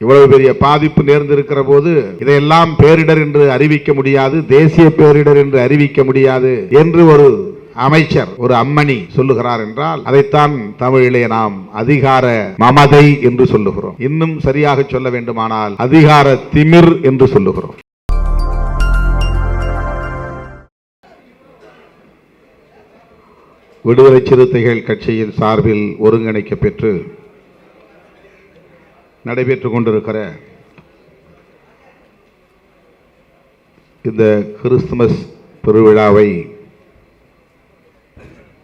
இவ்வளவு பெரிய பாதிப்பு நேர்ந்திருக்கிற போது இதையெல்லாம் பேரிடர் என்று அறிவிக்க முடியாது, தேசிய பேரிடர் என்று அறிவிக்க முடியாது என்று ஒரு அமைச்சர், ஒரு அம்மணி சொல்லுகிறார் என்றால் அதைத்தான் தமிழிலே நாம் அதிகார மமதை என்று சொல்லுகிறோம். இன்னும் சரியாக சொல்ல வேண்டுமானால் அதிகார திமிர் என்று சொல்லுகிறோம். விடுதலை சிறுத்தைகள் கட்சியின் சார்பில் ஒருங்கிணைக்க பெற்று நடைபெற்றுக் கொண்டிருக்கிற இந்த கிறிஸ்துமஸ் பெருவிழாவை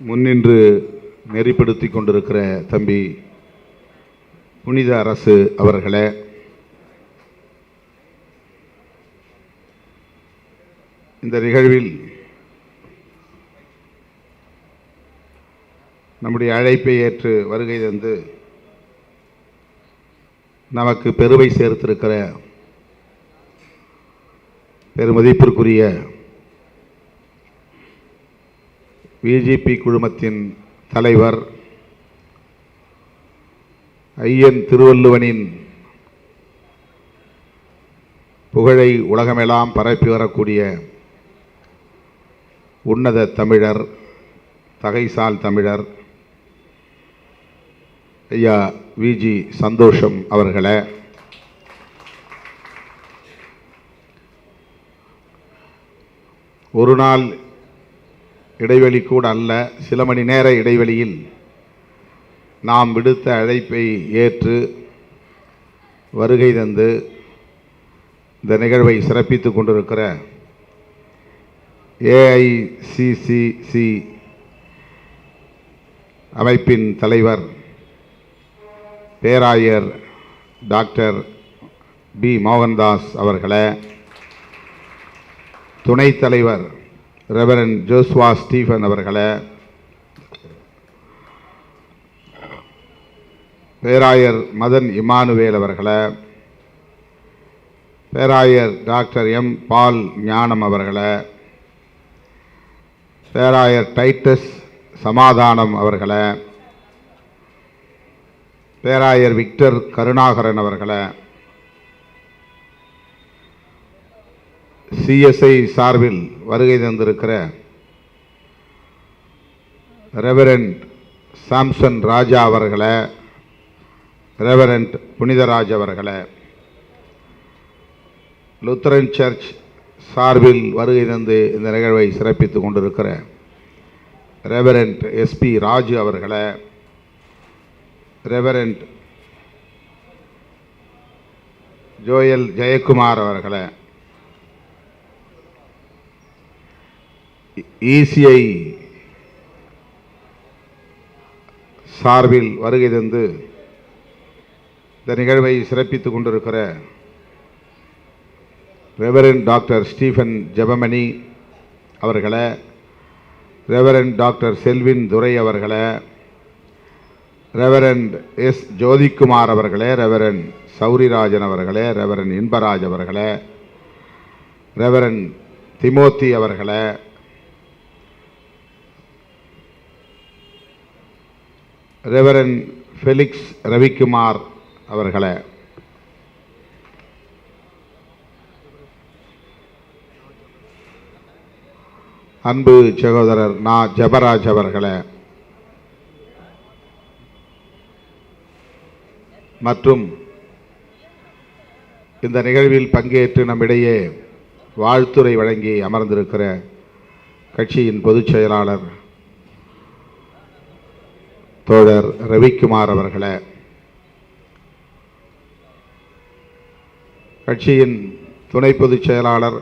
முன்னின்று நெறிப்படுத்திக் கொண்டிருக்கிற தம்பி புனித அரசு அவர்களே, இந்த நிகழ்வில் நம்முடைய அழைப்பை ஏற்று வருகை தந்து நமக்கு பெருமை சேர்த்திருக்கிற பெருமதிப்பிற்குரிய பிஜேபி குழுமத்தின் தலைவர் ஐயன் திருவள்ளுவனின் புகழை உலகமெல்லாம் பரப்பி வரக்கூடிய உன்னத தமிழர், தகைசால் தமிழர் ஐயா விஜி சந்தோஷம் அவர்களே, ஒரு நாள் இடைவெளி கூட அல்ல, சில மணி நேர இடைவெளியில் நாம் விடுத்த அழைப்பை ஏற்று வருகை தந்து இந்த நிகழ்வை சிறப்பித்துக் கொண்டிருக்கிற ஏஐசிசிசி அமைப்பின் தலைவர் பேராயர் டாக்டர் பி மோகன்தாஸ் அவர்களே, துணைத் தலைவர் ரெவரண்ட் ஜோஸ்வா ஸ்டீஃபன் அவர்களே, பேராயர் மதன் இமானுவேல் அவர்களே, பேராயர் டாக்டர் எம் பால் ஞானம் அவர்களே, பேராயர் டைட்டஸ் சமாதானம் அவர்களே, பேராயர் விக்டர் கருணாகரன் அவர்களே, சிஎஸ்ஐ சார்பில் வருகை தந்திருக்கிற ரெவரண்ட் சாம்சன் ராஜா அவர்களே, ரெவரண்ட் புனிதராஜ் அவர்களே, லுத்தரன் சர்ச் சார்பில் வருகை தந்து இந்த நிகழ்வை சிறப்பித்துக் கொண்டிருக்கிற ரெவரண்ட் எஸ்பி ராஜு அவர்களே, ரெவரண்ட் ஜோயல் ஜெயக்குமார் அவர்களே, இசிஐ சார்பில் வருகை தந்து இந்த நிகழ்வை சிறப்பித்துக் கொண்டிருக்கிற ரெவரண்ட் டாக்டர் ஸ்டீஃபன் ஜெபமணி அவர்களே, ரெவரண்ட் டாக்டர் செல்வின் துரை அவர்களே, ரெவரண்ட் எஸ் ஜோதிக்குமார் அவர்களே, ரெவரண்ட் சௌரிராஜன் அவர்களே, ரெவரண்ட் இன்பராஜ் அவர்களே, ரெவரண்ட் திமோத்தி அவர்களே, ரெவரண்ட் ஃபெலிக்ஸ் ரவிக்குமார் அவர்களே, அன்பு சகோதரர் நா ஜபராஜ் அவர்களே மற்றும் இந்த நிகழ்வில் பங்கேற்று நம்மிடையே வாழ்த்துரை வழங்கி அமர்ந்திருக்கிற கட்சியின் பொதுச் செயலாளர் தோழர் ரவிக்குமார் அவர்களே, கட்சியின் துணை பொதுச் செயலாளர்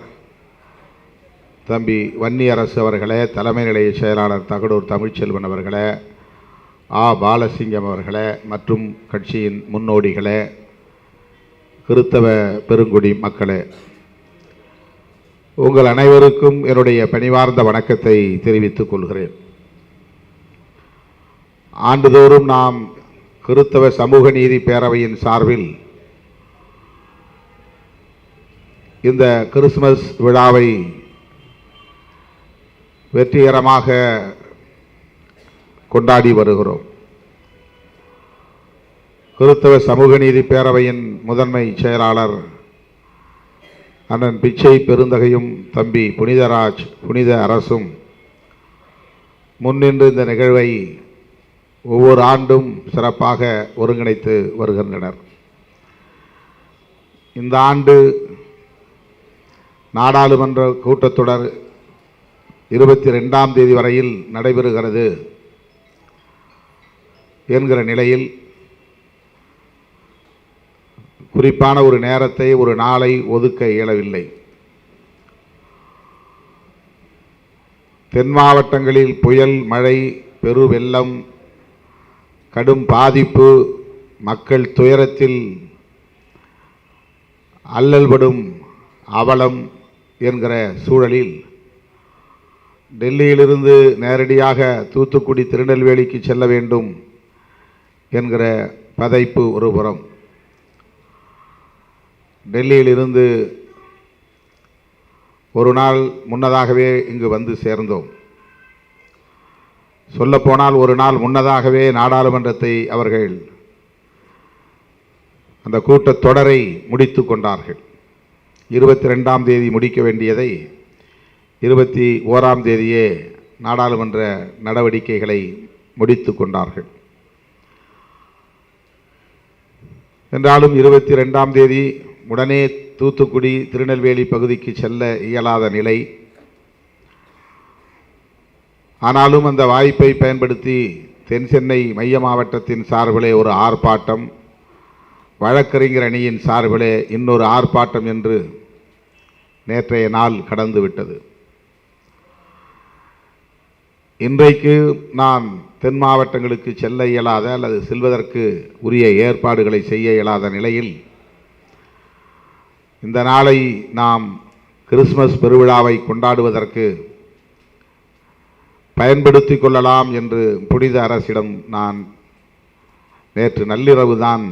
தம்பி வன்னியரசு அவர்களே, தலைமை நிலைய செயலாளர் தகடூர் தமிழ்ச்செல்வன் அவர்களே, ஆ பாலசிங்கம் அவர்களே மற்றும் கட்சியின் முன்னோடிகளே, கிறித்தவ பெருங்குடி மக்களே, உங்கள் அனைவருக்கும் என்னுடைய பணிவார்ந்த வணக்கத்தை தெரிவித்துக் கொள்கிறேன். ஆண்டுதோறும் நாம் கிறித்தவ சமூக நீதி பேரவையின் சார்பில் இந்த கிறிஸ்துமஸ் விழாவை வெற்றிகரமாக கொண்டாடி வருகிறோம். கிறிஸ்தவ சமூக நீதி பேரவையின் முதன்மை செயலாளர் அண்ணன் பிச்சை பெருந்தகையும் தம்பி புனிதராஜ் புனித அரசும் முன்னின்று இந்த நிகழ்வை ஒவ்வொரு ஆண்டும் சிறப்பாக ஒருங்கிணைத்து வருகின்றனர். இந்த ஆண்டு நாடாளுமன்ற கூட்டத்தொடர் 22ஆம் தேதி வரையில் நடைபெறுகிறது என்கிற நிலையில் குறிப்பான ஒரு நேரத்தை, ஒரு நாளை ஒதுக்க இயலவில்லை. தென் மாவட்டங்களில் புயல், மழை, பெரு வெள்ளம், கடும் பாதிப்பு, மக்கள் துயரத்தில் அல்லல்படும் அவலம் என்கிற சூழலில் டெல்லியிலிருந்து நேரடியாக தூத்துக்குடி, திருநெல்வேலிக்கு செல்ல வேண்டும் என்கிற பதைப்பு ஒருபுறம், டெல்லியிலிருந்து ஒரு நாள் முன்னதாகவே இங்கு வந்து சேர்ந்தோம். சொல்லப்போனால் ஒரு நாள் முன்னதாகவே நாடாளுமன்றத்தை அவர்கள் அந்த கூட்டத்தொடரை முடித்து கொண்டார்கள். 22ஆம் தேதி முடிக்க வேண்டியதை 21ஆம் தேதியே நாடாளுமன்ற நடவடிக்கைகளை முடித்து கொண்டார்கள். என்றாலும் 22ஆம் தேதி உடனே தூத்துக்குடி, திருநெல்வேலி பகுதிக்கு செல்ல இயலாத நிலை. ஆனாலும் அந்த வாய்ப்பை பயன்படுத்தி தென் சென்னை மைய மாவட்டத்தின் சார்பிலே ஒரு ஆர்ப்பாட்டம், வழக்கறிஞர் அணியின் சார்பிலே இன்னொரு ஆர்ப்பாட்டம் என்று நேற்றைய நாள் கடந்து விட்டது. இன்றைக்கு நான் தென் மாவட்டங்களுக்கு செல்ல இயலாத அல்லது செல்வதற்கு உரிய ஏற்பாடுகளை செய்ய இயலாத நிலையில் இந்த நாளை நாம் கிறிஸ்மஸ் பெருவிழாவை கொண்டாடுவதற்கு பயன்படுத்தி கொள்ளலாம் என்று புனித அரசிடம் நான் நேற்று நள்ளிரவு தான்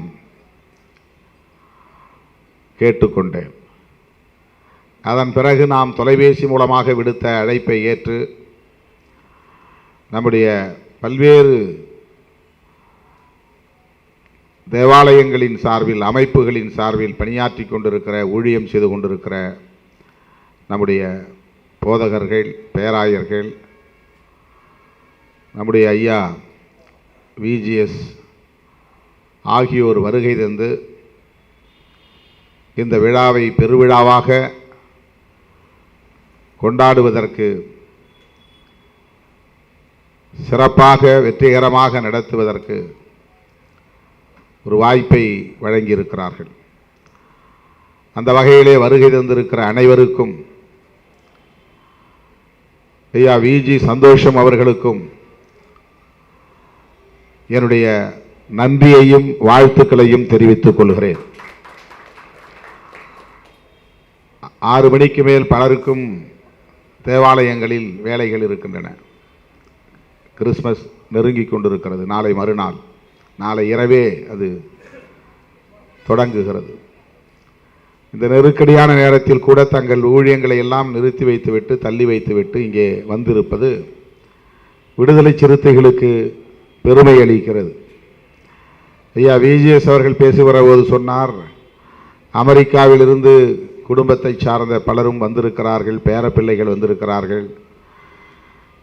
கேட்டுக்கொண்டேன். அதன் பிறகு நாம் தொலைபேசி மூலமாக விடுத்த அழைப்பை ஏற்று நம்முடைய பல்வேறு தேவாலயங்களின் சார்பில், அமைப்புகளின் சார்பில் பணியாற்றி கொண்டிருக்கிற, ஊழியம் செய்து கொண்டிருக்கிற நம்முடைய போதகர்கள், பேராயர்கள், நம்முடைய ஐயா VGS ஆகியோர் வருகை தந்து இந்த விழாவை பெருவிழாவாக கொண்டாடுவதற்கு, சிறப்பாக வெற்றிகரமாக நடத்துவதற்கு ஒரு வாய்ப்பை வழங்கியிருக்கிறார்கள். அந்த வகையிலே வருகை தந்திருக்கிற அனைவருக்கும், ஐயா VG சந்தோஷம் அவர்களுக்கும் என்னுடைய நன்றியையும் வாழ்த்துக்களையும் தெரிவித்துக் கொள்கிறேன். 6 மணிக்கு மேல் பலருக்கும் தேவாலயங்களில் வேலைகள் இருக்கின்றன. கிறிஸ்மஸ் நெருங்கிக் கொண்டிருக்கிறது. நாளை மறுநாள், நாளை இரவே அது தொடங்குகிறது. இந்த நெருக்கடியான நேரத்தில் கூட தங்கள் ஊழியங்களை எல்லாம் நிறுத்தி வைத்துவிட்டு, தள்ளி வைத்துவிட்டு இங்கே வந்திருப்பது விடுதலை சிறுத்தைகளுக்கு பெருமை அளிக்கிறது. ஐயா VGS அவர்கள் பேசுகிற போது சொன்னார், அமெரிக்காவிலிருந்து குடும்பத்தை சார்ந்த பலரும் வந்திருக்கிறார்கள், பேரப்பிள்ளைகள் வந்திருக்கிறார்கள்,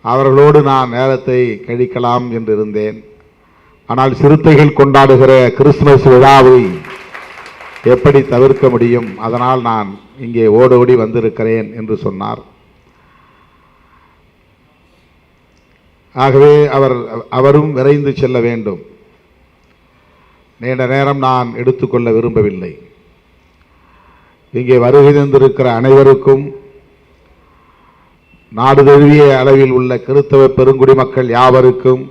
அவர்களோடு நான் நேரத்தை கழிக்கலாம் என்று இருந்தேன். ஆனால் சிறுத்தைகள் கொண்டாடுகிற கிறிஸ்துமஸ் விழாவை எப்படி தவிர்க்க முடியும், அதனால் நான் இங்கே ஓடோடி வந்திருக்கிறேன் என்று சொன்னார். ஆகவே அவரும் விரைந்து செல்ல வேண்டும். நீண்ட நேரம் நான் எடுத்துக்கொள்ள விரும்பவில்லை. இங்கே வருகை தந்திருக்கிற அனைவருக்கும், நாடு தழுவிய அளவில் உள்ள கிறிஸ்தவ பெருங்குடி மக்கள் யாவருக்கும்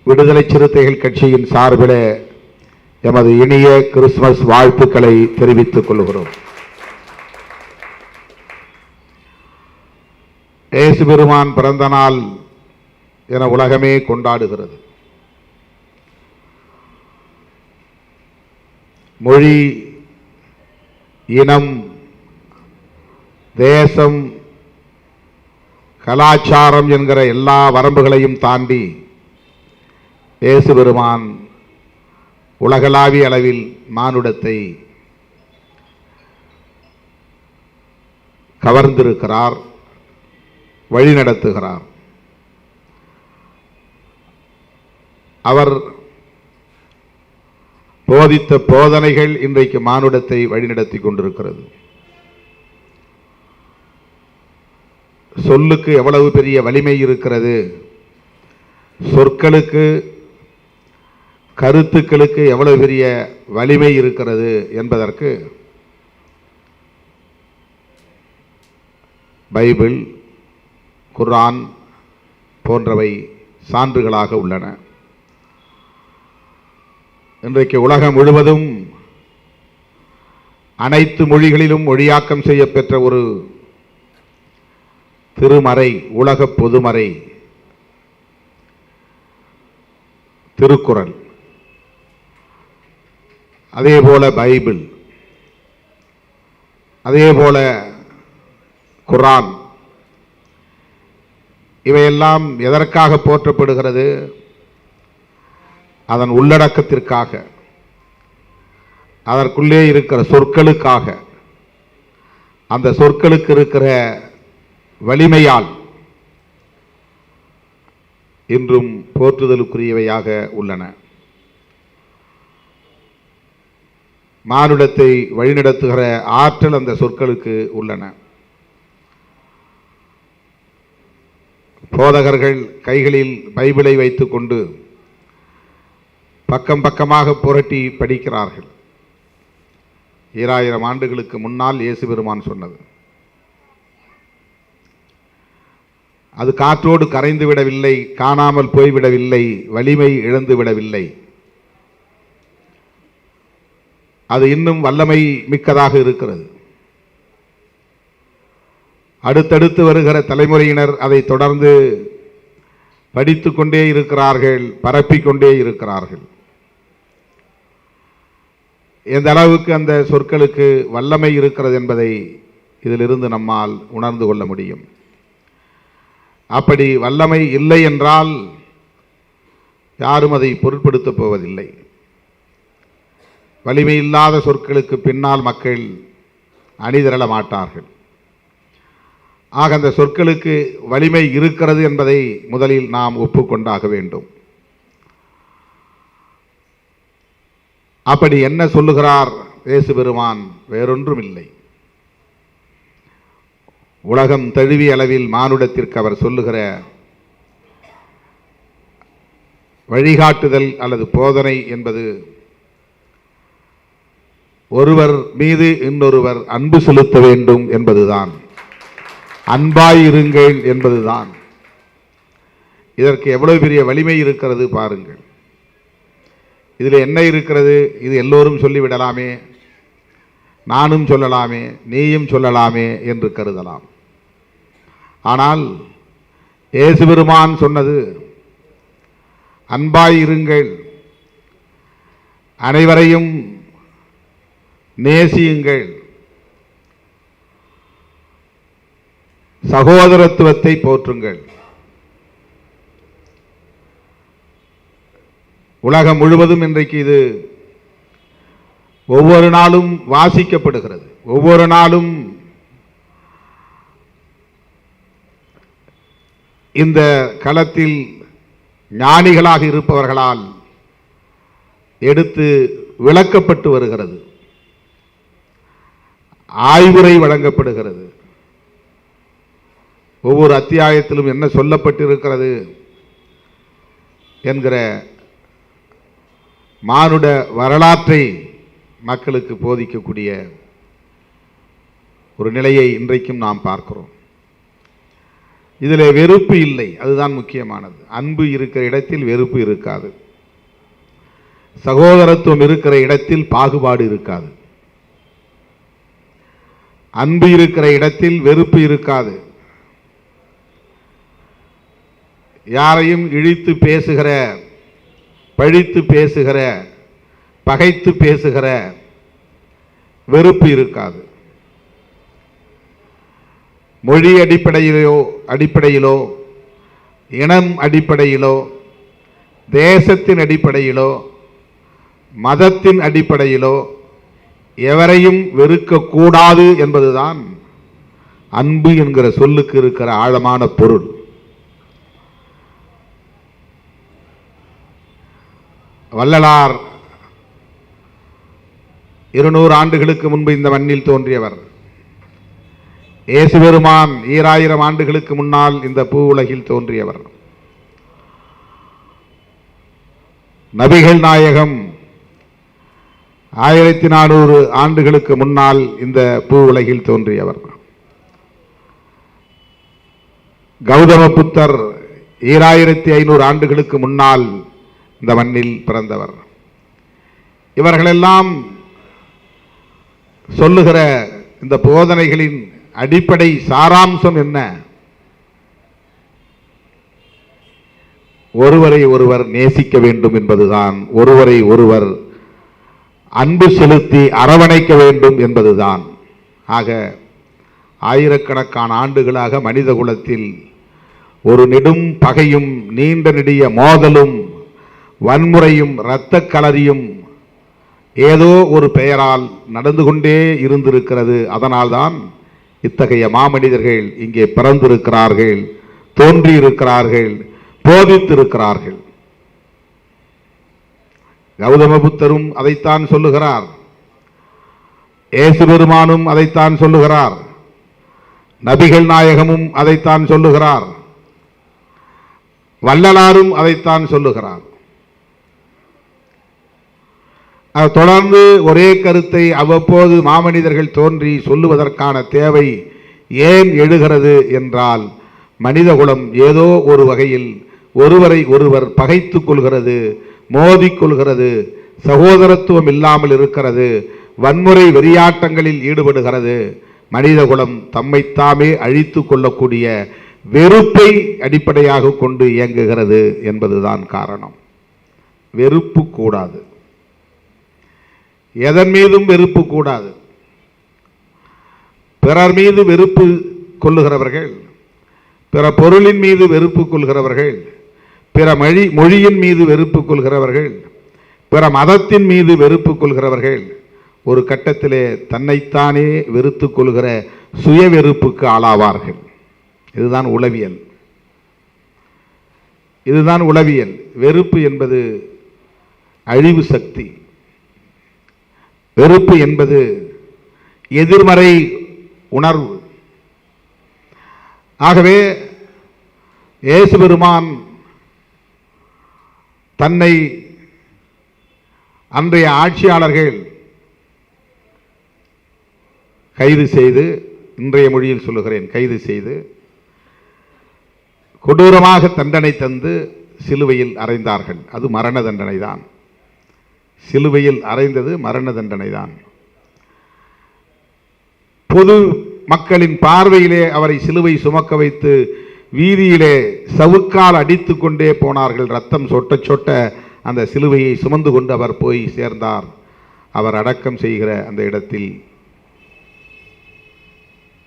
விடுதலை சிறுத்தைகள் கட்சியின் சார்பில் எமது இனிய கிறிஸ்துமஸ் வாழ்த்துக்களை தெரிவித்துக் கொள்கிறோம். இயேசு பெருமான் பிறந்த நாள் என உலகமே கொண்டாடுகிறது. மொழி, இனம், தேசம், கலாச்சாரம் என்கிற எல்லா வரம்புகளையும் தாண்டி இயேசு பெருமான் உலகளாவிய அளவில் மானுடத்தை கவர்ந்திருக்கிறார், வழிநடத்துகிறார். அவர் போதித்த போதனைகள் இன்றைக்கு மானுடத்தை வழிநடத்தி கொண்டிருக்கிறது. சொல்லுக்கு எவ்வளவு பெரிய வலிமை இருக்கிறது, சொற்களுக்கு கருத்துக்களுக்கு எவ்வளவு பெரிய வலிமை இருக்கிறது என்பதற்கு பைபிள், குர்ஆன் போன்றவை சான்றுகளாக உள்ளன. இன்றைக்கு உலகம் முழுவதும் அனைத்து மொழிகளிலும் மொழியாக்கம் செய்யப்பெற்ற ஒரு திருமறை, உலக பொதுமறை திருக்குறள், அதேபோல பைபிள், அதேபோல குர்ஆன், இவையெல்லாம் எதற்காக போற்றப்படுகிறது? அதன் உள்ளடக்கத்திற்காக, அதற்குள்ளே இருக்கிற சொற்களுக்காக, அந்த சொற்களுக்கு இருக்கிற வலிமையால் இன்றும் போற்றுதலுக்குரியவையாக உள்ளன. மானுடத்தை வழிநடத்துகிற ஆற்றல் அந்த சொற்களுக்கு உள்ளன. போதகர்கள் கைகளில் பைபிளை வைத்துக் கொண்டு பக்கம் பக்கமாக புரட்டி படிக்கிறார்கள். 2000 ஆண்டுகளுக்கு முன்னால் இயேசு பெருமான் சொன்னது. அது காற்றோடு கரைந்து விடவில்லை, காணாமல் போய்விடவில்லை, வலிமை இழந்து விடவில்லை. அது இன்னும் வல்லமை மிக்கதாக இருக்கிறது. அடுத்தடுத்து வருகிற தலைமுறையினர் அதை தொடர்ந்து படித்துக் கொண்டே இருக்கிறார்கள், பரப்பிக்கொண்டே இருக்கிறார்கள். எந்த அளவுக்கு அந்த சொற்களுக்கு வல்லமை இருக்கிறது என்பதை இதிலிருந்து நம்மால் உணர்ந்து கொள்ள முடியும். அப்படி வல்லமை இல்லை என்றால் யாரும் அதை பொருட்படுத்தப் போவதில்லை. வலிமை இல்லாத சொற்களுக்கு பின்னால் மக்கள் அணிதிரள மாட்டார்கள். ஆக அந்த சொற்களுக்கு வலிமை இருக்கிறது என்பதை முதலில் நாம் ஒப்புக்கொண்டாக வேண்டும். அப்படி என்ன சொல்லுகிறார் இயேசு பெருமான்? வேறொன்றும் இல்லை. உலகம் தழுவிய அளவில் மானுடத்திற்கு அவர் சொல்லுகிற வழிகாட்டுதல் அல்லது போதனை என்பது ஒருவர் மீது இன்னொருவர் அன்பு செலுத்த வேண்டும் என்பதுதான், அன்பாயிருங்கள் என்பதுதான். இதற்கு எவ்வளவு பெரிய வலிமை இருக்கிறது பாருங்கள். இதில் என்ன இருக்கிறது? இது எல்லோரும் சொல்லிவிடலாமே, நானும் சொல்லலாமே, நீயும் சொல்லலாமே என்று கருதலாம். ஆனால் இயேசு பெருமான் சொன்னது அன்பாயிருங்கள், அனைவரையும் நேசியுங்கள், சகோதரத்துவத்தை போற்றுங்கள். உலகம் முழுவதும் இன்றைக்கு இது ஒவ்வொரு நாளும் வாசிக்கப்படுகிறது. ஒவ்வொரு நாளும் இந்த களத்தில் ஞானிகளாக இருப்பவர்களால் எடுத்து விளக்கப்பட்டு வருகிறது, ஆய்வுரை வழங்கப்படுகிறது. ஒவ்வொரு அத்தியாயத்திலும் என்ன சொல்லப்பட்டிருக்கிறது என்கிற மானுட வரலாற்றை மக்களுக்கு போதிக்கக்கூடிய ஒரு நிலையை இன்றைக்கும் நாம் பார்க்கிறோம். இதில் வெறுப்பு இல்லை, அதுதான் முக்கியமானது. அன்பு இருக்கிற இடத்தில் வெறுப்பு இருக்காது, சகோதரத்துவம் இருக்கிற இடத்தில் பாகுபாடு இருக்காது, அன்பு இருக்கிற இடத்தில் வெறுப்பு இருக்காது. யாரையும் இழித்து பேசுகிற, பழித்து பேசுகிற, பகைத்து பேசுகிற வெறுப்பு இருக்காது. மொழி அடிப்படையிலோ இனம் அடிப்படையிலோ தேசத்தின் அடிப்படையிலோ மதத்தின் அடிப்படையிலோ எவரையும் வெறுக்கக்கூடாது என்பதுதான் அன்பு என்கிற சொல்லுக்கு இருக்கிற ஆழமான பொருள். வள்ளலார் 200 ஆண்டுகளுக்கு முன்பு இந்த மண்ணில் தோன்றியவர். இயேசு பெருமான் 2000 ஆண்டுகளுக்கு முன்னால் இந்த பூ உலகில் தோன்றியவர். நபிகள் நாயகம் 1400 ஆண்டுகளுக்கு முன்னால் இந்த பூ உலகில் தோன்றியவர். கௌதம புத்தர் 2500 ஆண்டுகளுக்கு முன்னால் இந்த மண்ணில் பிறந்தவர். இவர்களெல்லாம் சொல்லுகிற இந்த போதனைகளின் அடிப்படை சாராம்சம் என்ன? ஒருவரை ஒருவர் நேசிக்க வேண்டும் என்பதுதான். ஒருவரை ஒருவர் அன்பு செலுத்தி அரவணைக்க வேண்டும் என்பதுதான். ஆக ஆயிரக்கணக்கான ஆண்டுகளாக மனித குலத்தில் ஒரு நெடும் பகையும் நீண்ட நெடிய மோதலும் வன்முறையும் இரத்த களரியும் ஏதோ ஒரு பெயரால் நடந்து கொண்டே இருந்திருக்கிறது. அதனால்தான் இத்தகைய மாமனிதர்கள் இங்கே பிறந்திருக்கிறார்கள், தோன்றியிருக்கிறார்கள், போதித்திருக்கிறார்கள். கௌதம புத்தரும் அதைத்தான் சொல்லுகிறார், இயேசு பெருமானும் அதைத்தான் சொல்லுகிறார், நபிகள் நாயகமும் அதைத்தான் சொல்லுகிறார், வள்ளலாரும் அதைத்தான் சொல்லுகிறார். தொடர்ந்து ஒரே கருத்தை அவ்வப்போது மாமனிதர்கள் தோன்றி சொல்லுவதற்கான தேவை ஏன் எழுகிறது என்றால், மனிதகுலம் ஏதோ ஒரு வகையில் ஒருவரை ஒருவர் பகைத்துக் கொள்கிறது, மோதிக்கொள்கிறது, சகோதரத்துவம் இல்லாமல் இருக்கிறது, வன்முறை வெறியாட்டங்களில் ஈடுபடுகிறது. மனிதகுலம் தம்மைத்தாமே அழித்துக் கொள்ளக்கூடிய வெறுப்பை அடிப்படையாக கொண்டு இயங்குகிறது என்பதுதான் காரணம். வெறுப்பு கூடாது, எதன் மீதும் வெறுப்பு கூடாது. பிறர் மீது வெறுப்பு கொள்ளுகிறவர்கள், பிற பொருளின் மீது வெறுப்பு கொள்கிறவர்கள், பிற மொழியின் மீது வெறுப்பு கொள்கிறவர்கள், பிற மதத்தின் மீது வெறுப்பு கொள்கிறவர்கள் ஒரு கட்டத்திலே தன்னைத்தானே வெறுத்து கொள்கிற சுய வெறுப்புக்கு ஆளாவார்கள். இதுதான் உளவியல். இதுதான் உளவியல். வெறுப்பு என்பது அழிவு சக்தி. வெறுப்பு என்பது எதிர்மறை உணர்வு. ஆகவே இயேசு பெருமான் தன்னை அன்றைய ஆட்சியாளர்கள் கைது செய்து, இன்றைய மொழியில் சொல்லுகிறேன், கைது செய்து கொடூரமாக தண்டனை தந்து சிலுவையில் அறைந்தார்கள். அது மரண தண்டனை தான். சிலுவையில் அறைந்தது மரண தண்டனை தான். பொது மக்களின் பார்வையிலே அவரை சிலுவை சுமக்க வைத்து வீதியிலே சவுக்கால் அடித்து கொண்டே போனார்கள். ரத்தம் சொட்ட சொட்ட அந்த சிலுவையை சுமந்து கொண்டு அவர் போய் சேர்ந்தார். அவர் அடக்கம் செய்கிற அந்த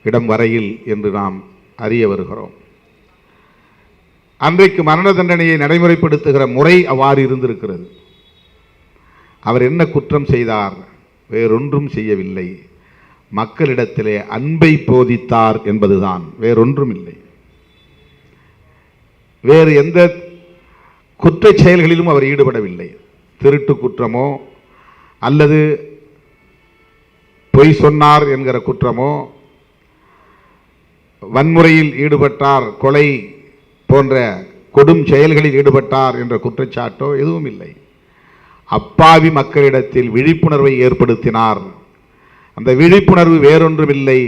இடம் வரையில் என்று நாம் அறிய வருகிறோம். அன்றைக்கு மரண தண்டனையை நடைமுறைப்படுத்துகிற முறை அவ்வாறு இருந்திருக்கிறது. அவர் என்ன குற்றம் செய்தார்? வேறொன்றும் செய்யவில்லை. மக்களிடத்திலே அன்பை போதித்தார் என்பதுதான், வேறொன்றும் இல்லை. வேறு எந்த குற்ற செயல்களிலும் அவர் ஈடுபடவில்லை. திருட்டு குற்றமோ அல்லது பொய் சொன்னார் என்கிற குற்றமோ, வன்முறையில் ஈடுபட்டார், கொலை போன்ற கொடும் செயல்களில் ஈடுபட்டார் என்ற குற்றச்சாட்டோ எதுவும் இல்லை. அப்பாவி மக்களிடத்தில் விழிப்புணர்வை ஏற்படுத்தினார். அந்த விழிப்புணர்வு வேறொன்றுமில்லை,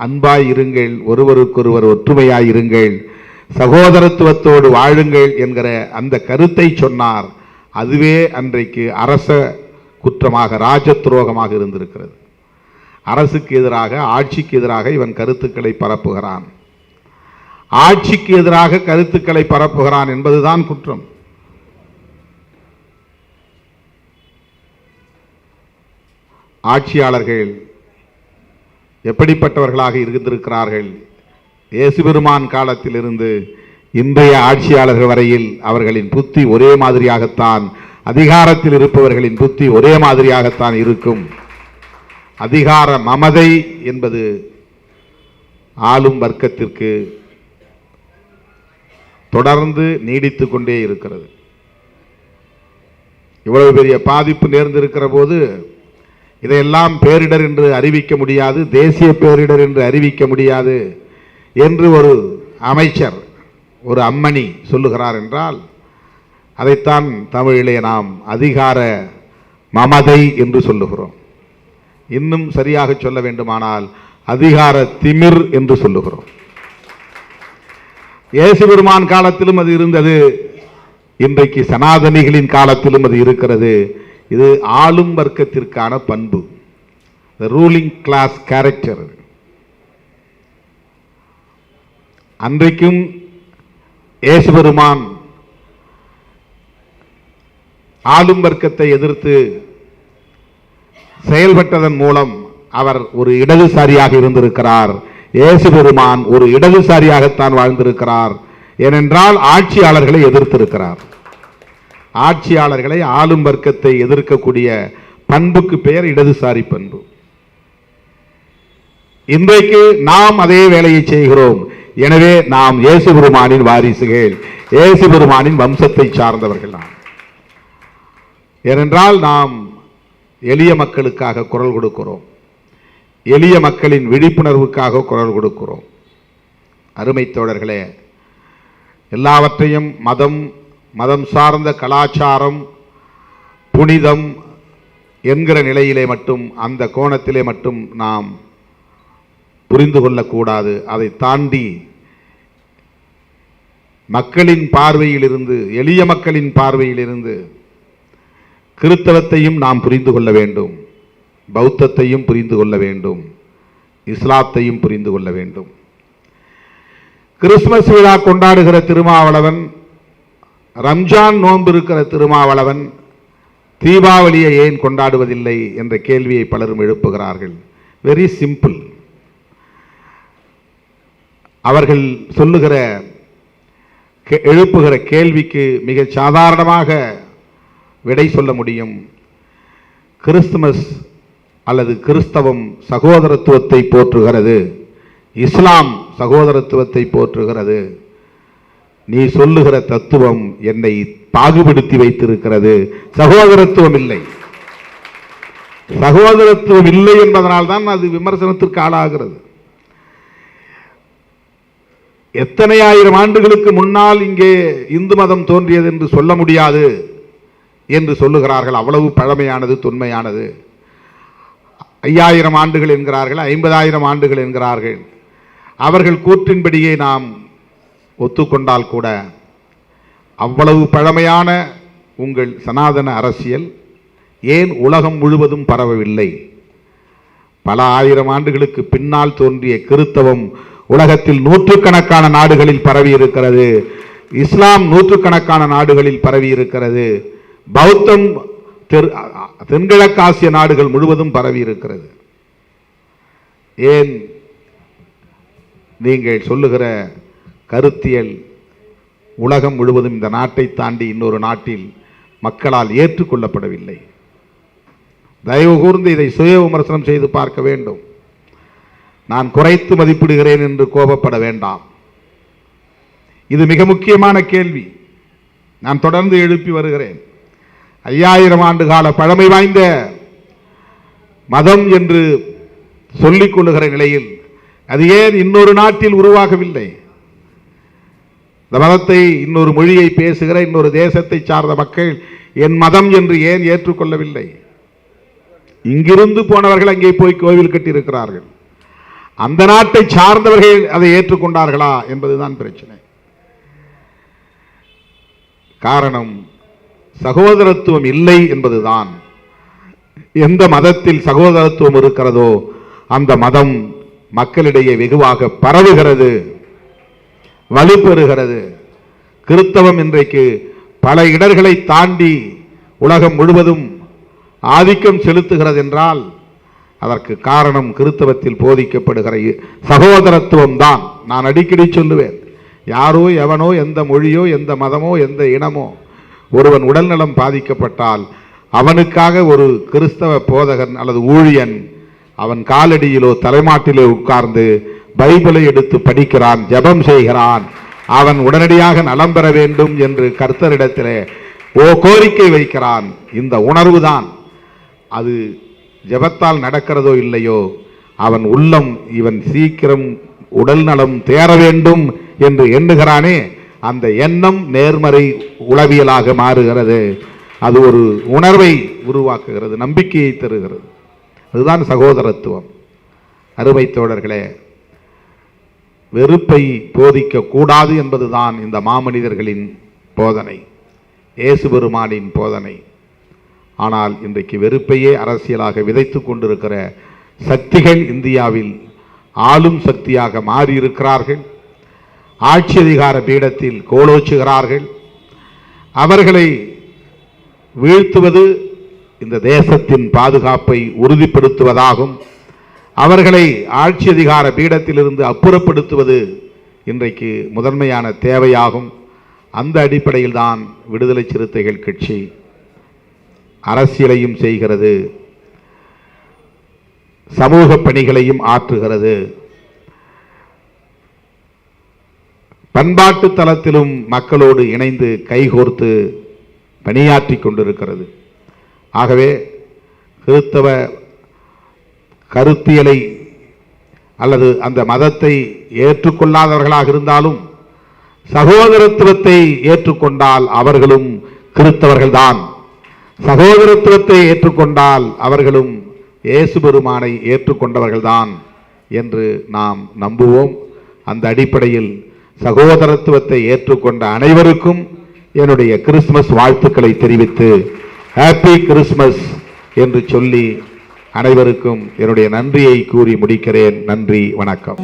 அன்பாய் இருங்கள், ஒருவருக்கொருவர் ஒற்றுமையாய் இருங்கள், சகோதரத்துவத்தோடு வாழுங்கள் என்கிற அந்த கருத்தை சொன்னார். அதுவே அன்றைக்கு அரச குற்றமாக, ராஜ துரோகமாக இருந்திருக்கிறது. அரசுக்கு எதிராக, ஆட்சிக்கு எதிராக இவன் கருத்துக்களை பரப்புகிறான், ஆட்சிக்கு எதிராக கருத்துக்களை பரப்புகிறான் என்பதுதான் குற்றம். ஆட்சியாளர்கள் எப்படிப்பட்டவர்களாக இருந்திருக்கிறார்கள்? இயேசு பெருமான் காலத்திலிருந்து இன்றைய ஆட்சியாளர்கள் வரையில் அவர்களின் புத்தி ஒரே மாதிரியாகத்தான் அதிகாரத்தில் இருப்பவர்களின் புத்தி ஒரே மாதிரியாகத்தான் இருக்கும். அதிகார மமதை என்பது ஆளும் வர்க்கத்திற்கு தொடர்ந்து நீடித்துக் கொண்டே இருக்கிறது. இவ்வளவு பெரிய பாதிப்பு நேர்ந்திருக்கிற போது இதையெல்லாம் பேரிடர் என்று அறிவிக்க முடியாது, தேசிய பேரிடர் என்று அறிவிக்க முடியாது என்று ஒரு அமைச்சர், ஒரு அம்மணி சொல்லுகிறார் என்றால் அதைத்தான் தமிழிலே நாம் அதிகார மமதை என்று சொல்லுகிறோம். இன்னும் சரியாக சொல்ல வேண்டுமானால் அதிகார திமிர் என்று சொல்லுகிறோம். இயேசு பெருமான் காலத்திலும் அது இருந்தது, இன்றைக்கு சனாதனிகளின் காலத்திலும் அது இருக்கிறது. இது ஆளும் வர்க்கத்திற்கான பண்பு, ரூலிங் கிளாஸ் கேரக்டர். அன்றைக்கும் இயேசு பெருமான் ஆளும் வர்க்கத்தை எதிர்த்து செயல்பட்டதன் மூலம் அவர் ஒரு இடதுசாரியாக இருந்திருக்கிறார். இயேசு பெருமான் ஒரு இடதுசாரியாகத்தான் வாழ்ந்திருக்கிறார். ஏனென்றால் ஆட்சியாளர்களை எதிர்த்திருக்கிறார். ஆட்சியாளர்களை, ஆளும் வர்க்கத்தை எதிர்க்கக்கூடிய பண்புக்கு பெயர் இடதுசாரி பண்பு. இன்றைக்கு நாம் அதே வேலையை செய்கிறோம். எனவே நாம் இயேசு பெருமானின் வாரிசுகள், இயேசு பெருமானின் வம்சத்தை சார்ந்தவர்கள். நாம் ஏனென்றால் நாம் எளிய மக்களுக்காக குரல் கொடுக்கிறோம், எளிய மக்களின் விழிப்புணர்வுக்காக குரல் கொடுக்கிறோம். அருமை தோழர்களே, எல்லாவற்றையும் மதம் சார்ந்த கலாச்சாரம், புனிதம் என்கிற நிலையிலே மட்டும், அந்த கோணத்திலே மட்டும் நாம் புரிந்து கொள்ளக்கூடாது. அதை தாண்டி மக்களின் பார்வையிலிருந்து, எளிய மக்களின் பார்வையிலிருந்து கிறிஸ்தவத்தையும் நாம் புரிந்து கொள்ள வேண்டும், பௌத்தத்தையும் புரிந்து கொள்ள வேண்டும், இஸ்லாத்தையும் புரிந்து கொள்ள வேண்டும். கிறிஸ்துமஸ் விழா கொண்டாடுகிற திருமாவளவன், ரம்ஜான் நோன்பு இருக்கிற திருமாவளவன் தீபாவளியை ஏன் கொண்டாடுவதில்லை என்ற கேள்வியை பலரும் எழுப்புகிறார்கள். Very simple. அவர்கள் எழுப்புகிற கேள்விக்கு மிக சாதாரணமாக விடை சொல்ல முடியும். கிறிஸ்துமஸ் அல்லது கிறிஸ்தவம் சகோதரத்துவத்தை போற்றுகிறது, இஸ்லாம் சகோதரத்துவத்தை போற்றுகிறது. நீ சொல்லுகிற தத்துவம் என்னை பாகுபடுத்தி வைத்திருக்கிறது, சகோதரத்துவம் இல்லை. சகோதரத்துவம் இல்லை என்பதனால் தான் அது விமர்சனத்திற்கு ஆளாகிறது. எத்தனை ஆயிரம் ஆண்டுகளுக்கு முன்னால் இங்கே இந்து மதம் தோன்றியது என்று சொல்ல முடியாது என்று சொல்லுகிறார்கள். அவ்வளவு பழமையானது, தொன்மையானது. 5000 ஆண்டுகள் என்கிறார்கள், 50,000 ஆண்டுகள் என்கிறார்கள். அவர்கள் கூற்றின்படியே நாம் ஒத்துக்கொண்டால் கூட அவ்வளவு பழமையான உங்கள் சனாதன அரசியல் ஏன் உலகம் முழுவதும் பரவவில்லை? பல ஆயிரம் ஆண்டுகளுக்கு பின்னால் தோன்றிய கிறிஸ்தவம் உலகத்தில் நூற்றுக்கணக்கான நாடுகளில் பரவி இருக்கிறது, இஸ்லாம் நூற்றுக்கணக்கான நாடுகளில் பரவி இருக்கிறது, பௌத்தம் தென்கிழக்காசிய நாடுகள் முழுவதும் பரவி இருக்கிறது. ஏன் நீங்கள் சொல்லுகிற கருத்தியல் உலகம் முழுவதும் இந்த நாட்டை தாண்டி இன்னொரு நாட்டில் மக்களால் ஏற்றுக்கொள்ளப்படவில்லை? தயவு கூர்ந்து இதை சுய விமர்சனம் செய்து பார்க்க வேண்டும். நான் குறைத்து மதிப்பிடுகிறேன் என்று கோபப்பட வேண்டாம். இது மிக முக்கியமான கேள்வி. நான் தொடர்ந்து எழுப்பி வருகிறேன். 5000 ஆண்டு கால பழமை வாய்ந்த மதம் என்று சொல்லிக் கொள்ளுகிற நிலையில் அது ஏன் இன்னொரு நாட்டில் உருவாகவில்லை? இந்த மதத்தை இன்னொரு மொழியை பேசுகிற இன்னொரு தேசத்தை சார்ந்த மக்கள் என் மதம் என்று ஏன் ஏற்றுக்கொள்ளவில்லை? இங்கிருந்து போனவர்கள் அங்கே போய் கோவில் கட்டியிருக்கிறார்கள். அந்த நாட்டை சார்ந்தவர்கள் அதை ஏற்றுக்கொண்டார்களா என்பதுதான் பிரச்சனை. காரணம் சகோதரத்துவம் இல்லை என்பதுதான். எந்த மதத்தில் சகோதரத்துவம் இருக்கிறதோ அந்த மதம் மக்களிடையே வெகுவாக பரவுகிறது, வலுப்பெறுகிறது. கிறிஸ்தவம் இன்றைக்கு பல இடர்களை தாண்டி உலகம் முழுவதும் ஆதிக்கம் செலுத்துகிறது என்றால் அதற்கு காரணம் கிறிஸ்தவத்தில் போதிக்கப்படுகிற சகோதரத்துவம் தான். நான் அடிக்கடி சொல்லுவேன், யாரோ எவனோ எந்த மொழியோ எந்த மதமோ எந்த இனமோ ஒருவன் உடல்நலம் பாதிக்கப்பட்டால் அவனுக்காக ஒரு கிறிஸ்தவ போதகன் அல்லது ஊழியன் அவன் காலடியிலோ தலைமாட்டிலோ உட்கார்ந்து பைபிளை எடுத்து படிக்கிறான், ஜெபம் செய்கிறான், அவன் உடனடியாக நலம் பெற வேண்டும் என்று கர்த்தரிடத்திலே கோரிக்கை வைக்கிறான். இந்த உணர்வுதான், அது ஜெபத்தால் நடக்கிறதோ இல்லையோ, அவன் உள்ளம் இவன் சீக்கிரம் உடல் நலம் தேர வேண்டும் என்று எண்ணுகிறானே, அந்த எண்ணம் நேர்மறை உளவியலாக மாறுகிறது. அது ஒரு உணர்வை உருவாக்குகிறது, நம்பிக்கையை தருகிறது. அதுதான் சகோதரத்துவம். அருமை தோழர்களே, வெறுப்பை போதிக்க கூடாது என்பதுதான் இந்த மாமனிதர்களின் போதனை, இயேசு பெருமானின் போதனை. ஆனால் இன்றைக்கு வெறுப்பையே அரசியலாக விதைத்துக் கொண்டிருக்கிற சக்திகள் இந்தியாவில் ஆளும் சக்தியாக மாறியிருக்கிறார்கள். ஆட்சி அதிகார பீடத்தில் கோலோச்சுகிறார்கள். அவர்களை வீழ்த்துவது இந்த தேசத்தின் பாதுகாப்பை உறுதிப்படுத்துவதாகும். அவர்களை ஆட்சி அதிகார பீடத்திலிருந்து அப்புறப்படுத்துவது இன்றைக்கு முதன்மையான தேவையாகும். அந்த அடிப்படையில் தான் விடுதலை சிறுத்தைகள் கட்சி அரசியலையும் செய்கிறது, சமூக பணிகளையும் ஆற்றுகிறது, பண்பாட்டு தளத்திலும் மக்களோடு இணைந்து கைகோர்த்து பணியாற்றி கொண்டிருக்கிறது. ஆகவே கிறிஸ்தவ கருத்தியலை அல்லது அந்த மதத்தை ஏற்றுக்கொள்ளாதவர்களாக இருந்தாலும் சகோதரத்துவத்தை ஏற்றுக்கொண்டால் அவர்களும் கிறிஸ்தவர்கள்தான். சகோதரத்துவத்தை ஏற்றுக்கொண்டால் அவர்களும் இயேசு பெருமானை ஏற்றுக்கொண்டவர்கள்தான் என்று நாம் நம்புவோம். அந்த அடிப்படையில் சகோதரத்துவத்தை ஏற்றுக்கொண்ட அனைவருக்கும் என்னுடைய கிறிஸ்துமஸ் வாழ்த்துக்களை தெரிவித்து ஹாப்பி கிறிஸ்துமஸ் என்று சொல்லி அனைவருக்கும் என்னுடைய நன்றியை கூறி முடிக்கிறேன். நன்றி, வணக்கம்.